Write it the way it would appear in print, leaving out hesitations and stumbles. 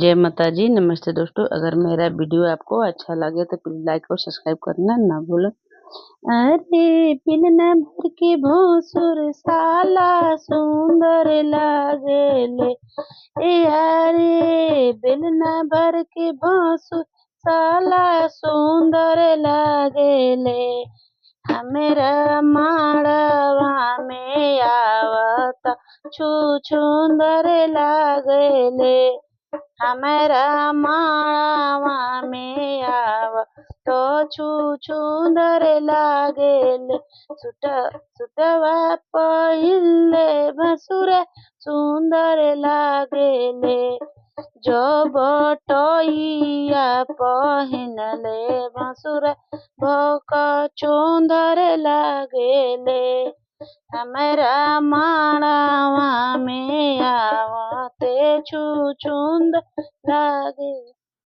जय माता जी। नमस्ते दोस्तों, अगर मेरा वीडियो आपको अच्छा लगे तो प्लीज लाइक और सब्सक्राइब करना ना भूलो। अरे बिन भर के भोसुर साला सुंदर लागेले। अरे बिन भर के भोसुर साला सुंदर लागेले। हमरा माड़वा में आवता छू छुंदर लागेले। हमरा माड़वा में आव तो छू छुंदर लागेले। सुटवा पहिले भसुर सुंदर लागेले। जो बटोइया पहिनले भसुर भोक चुंदर लागेले। हमरा माड़वा में आवते छू छुंदर लागे।